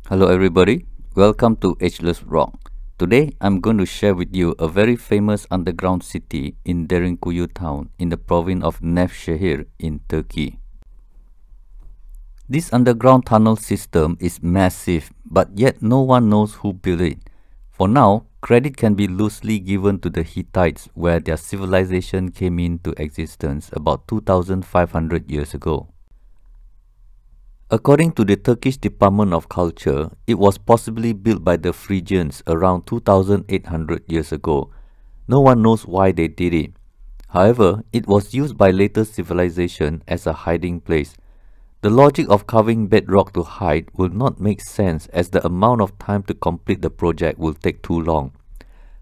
Hello everybody, welcome to Ageless Rock. Today I'm going to share with you a very famous underground city in Derinkuyu town in the province of Nevşehir in Turkey. This underground tunnel system is massive, but yet no one knows who built it. For now, credit can be loosely given to the Hittites where their civilization came into existence about 2500 years ago. According to the Turkish Department of Culture, it was possibly built by the Phrygians around 2800 years ago. No one knows why they did it. However, it was used by later civilization as a hiding place. The logic of carving bedrock to hide will not make sense as the amount of time to complete the project will take too long.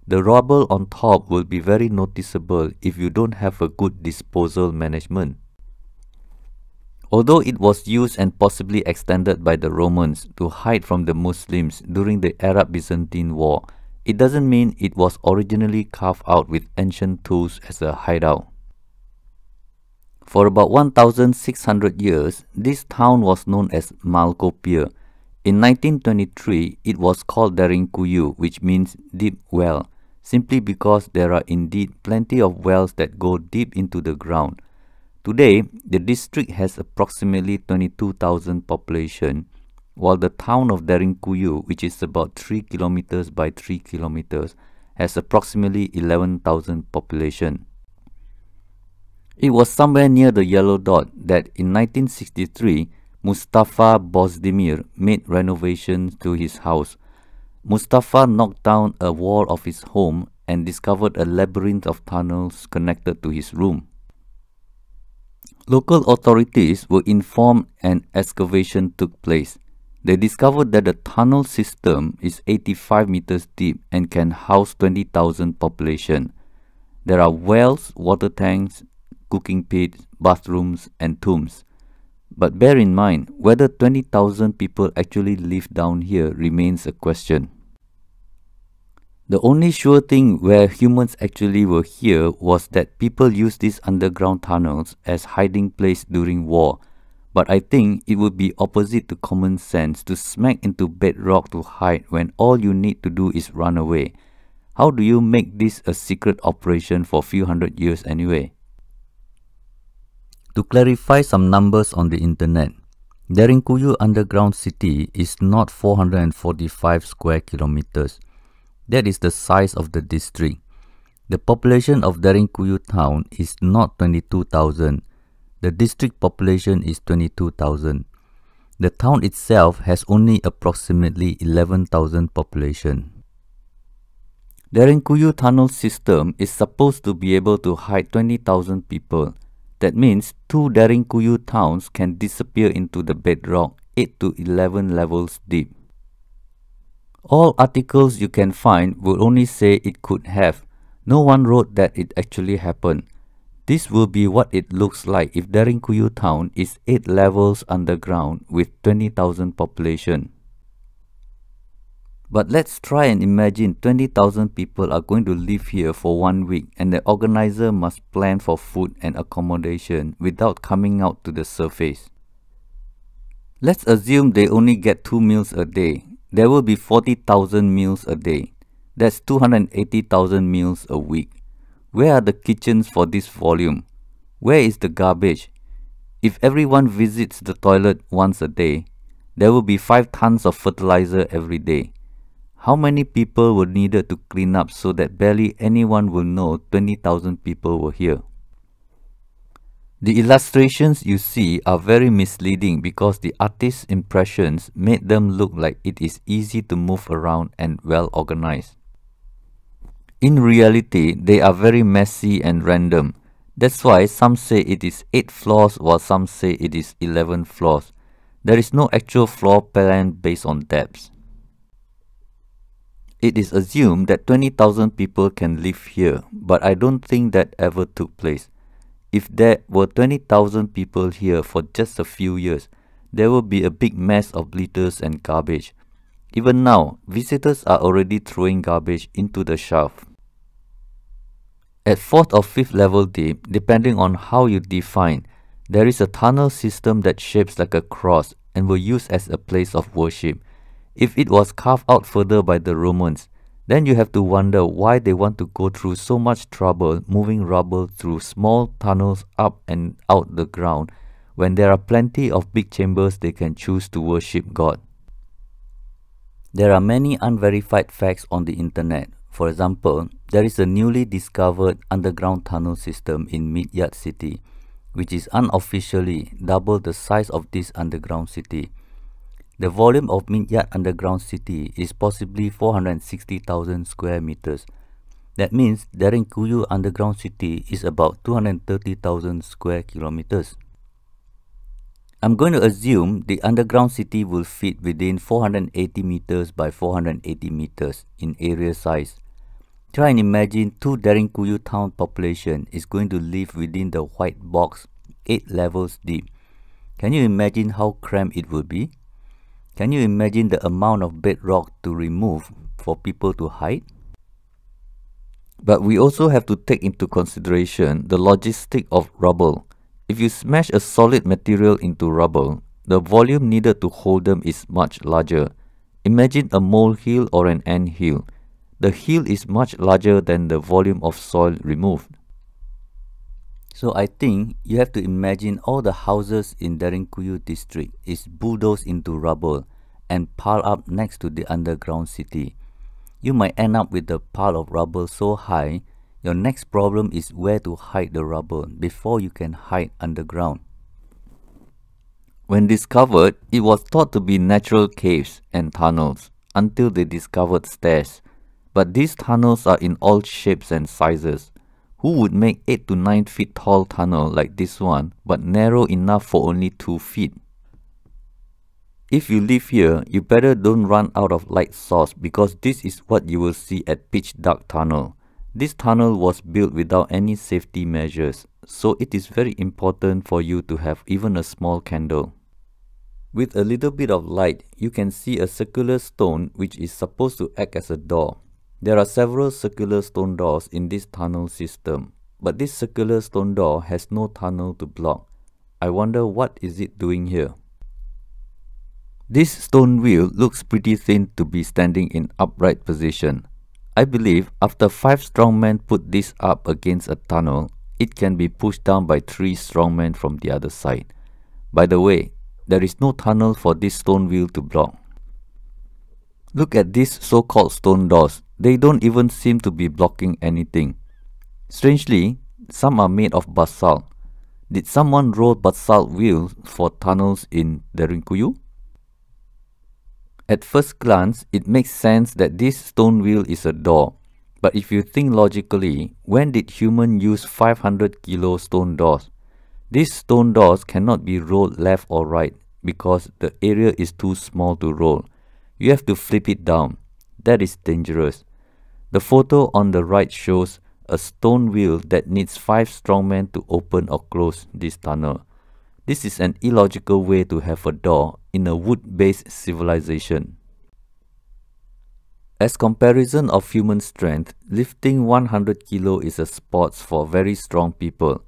The rubble on top will be very noticeable if you don't have a good disposal management. Although it was used and possibly extended by the Romans to hide from the Muslims during the Arab-Byzantine War, it doesn't mean it was originally carved out with ancient tools as a hideout. For about 1600 years, this town was known as Malkopir. In 1923, it was called Derinkuyu, which means deep well, simply because there are indeed plenty of wells that go deep into the ground. Today, the district has approximately 22,000 population, while the town of Derinkuyu, which is about 3 kilometers by 3 kilometers, has approximately 11,000 population. It was somewhere near the yellow dot that in 1963, Mustafa Bozdemir made renovations to his house. Mustafa knocked down a wall of his home and discovered a labyrinth of tunnels connected to his room. Local authorities were informed and excavation took place. They discovered that the tunnel system is 85 meters deep and can house 20,000 population. There are wells, water tanks, cooking pits, bathrooms and tombs. But bear in mind, whether 20,000 people actually live down here remains a question. The only sure thing where humans actually were here was that people used these underground tunnels as hiding place during war. But I think it would be opposite to common sense to smack into bedrock to hide when all you need to do is run away. How do you make this a secret operation for a few hundred years anyway? To clarify some numbers on the internet, Derinkuyu underground city is not 445 square kilometers. That is the size of the district. The population of Derinkuyu town is not 22,000. The district population is 22,000. The town itself has only approximately 11,000 population. Derinkuyu tunnel system is supposed to be able to hide 20,000 people. That means 2 Derinkuyu towns can disappear into the bedrock 8 to 11 levels deep. All articles you can find will only say it could have. No one wrote that it actually happened. This will be what it looks like if Derinkuyu town is 8 levels underground with 20,000 population. But let's try and imagine 20,000 people are going to live here for 1 week and the organizer must plan for food and accommodation without coming out to the surface. Let's assume they only get 2 meals a day. There will be 40,000 meals a day. That's 280,000 meals a week. Where are the kitchens for this volume? Where is the garbage? If everyone visits the toilet once a day, there will be 5 tons of fertilizer every day. How many people were needed to clean up so that barely anyone will know 20,000 people were here? The illustrations you see are very misleading because the artist's impressions made them look like it is easy to move around and well organized. In reality, they are very messy and random. That's why some say it is 8 floors while some say it is 11 floors. There is no actual floor plan based on depths. It is assumed that 20,000 people can live here, but I don't think that ever took place. If there were 20,000 people here for just a few years, there will be a big mess of litters and garbage. Even now, visitors are already throwing garbage into the shaft. At 4th or 5th level deep, depending on how you define, there is a tunnel system that shapes like a cross and were used as a place of worship. If it was carved out further by the Romans, then you have to wonder why they want to go through so much trouble moving rubble through small tunnels up and out the ground when there are plenty of big chambers they can choose to worship God. There are many unverified facts on the internet. For example, there is a newly discovered underground tunnel system in Midyat city, which is unofficially double the size of this underground city. The volume of Midyat underground city is possibly 460,000 square meters. That means Derinkuyu underground city is about 230,000 square kilometers. I'm going to assume the underground city will fit within 480 meters by 480 meters in area size. Try and imagine 2 Derinkuyu town population is going to live within the white box 8 levels deep. Can you imagine how cramped it will be? Can you imagine the amount of bedrock to remove for people to hide? But we also have to take into consideration the logistic of rubble. If you smash a solid material into rubble, the volume needed to hold them is much larger. Imagine a molehill or an anthill. The hill is much larger than the volume of soil removed. So I think you have to imagine all the houses in Derinkuyu district is bulldozed into rubble and piled up next to the underground city. You might end up with a pile of rubble so high, your next problem is where to hide the rubble before you can hide underground. When discovered, it was thought to be natural caves and tunnels until they discovered stairs. But these tunnels are in all shapes and sizes. Who would make 8 to 9 feet tall tunnel like this one, but narrow enough for only 2 feet? If you live here, you better don't run out of light source because this is what you will see at pitch dark tunnel. This tunnel was built without any safety measures, so it is very important for you to have even a small candle. With a little bit of light, you can see a circular stone which is supposed to act as a door. There are several circular stone doors in this tunnel system, but this circular stone door has no tunnel to block. I wonder what is it doing here. This stone wheel looks pretty thin to be standing in upright position. I believe after 5 strongmen put this up against a tunnel, it can be pushed down by 3 strongmen from the other side. By the way, there is no tunnel for this stone wheel to block. Look at these so-called stone doors. They don't even seem to be blocking anything. Strangely, some are made of basalt. Did someone roll basalt wheels for tunnels in Derinkuyu? At first glance, it makes sense that this stone wheel is a door. But if you think logically, when did humans use 500 kilo stone doors? These stone doors cannot be rolled left or right because the area is too small to roll. You have to flip it down. That is dangerous. The photo on the right shows a stone wheel that needs 5 strongmen to open or close this tunnel. This is an illogical way to have a door in a wood-based civilization. As comparison of human strength, lifting 100 kilo is a sport for very strong people.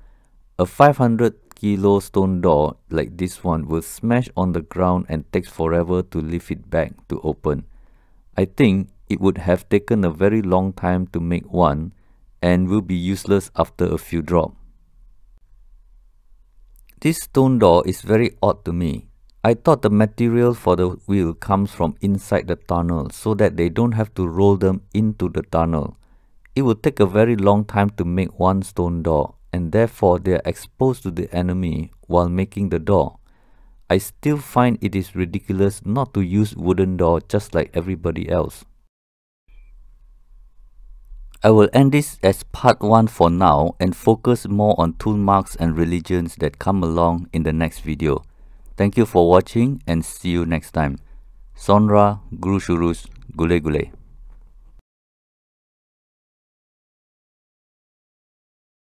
A 500 kilo stone door like this one will smash on the ground and takes forever to lift it back to open. I think it would have taken a very long time to make one and will be useless after a few drops. This stone door is very odd to me. I thought the material for the wheel comes from inside the tunnel so that they don't have to roll them into the tunnel. It would take a very long time to make one stone door, and therefore they are exposed to the enemy while making the door. I still find it is ridiculous not to use wooden door just like everybody else. I will end this as part 1 for now and focus more on tool marks and religions that come along in the next video. Thank you for watching and see you next time. Sonra, Guru Shurus, Gule Gule.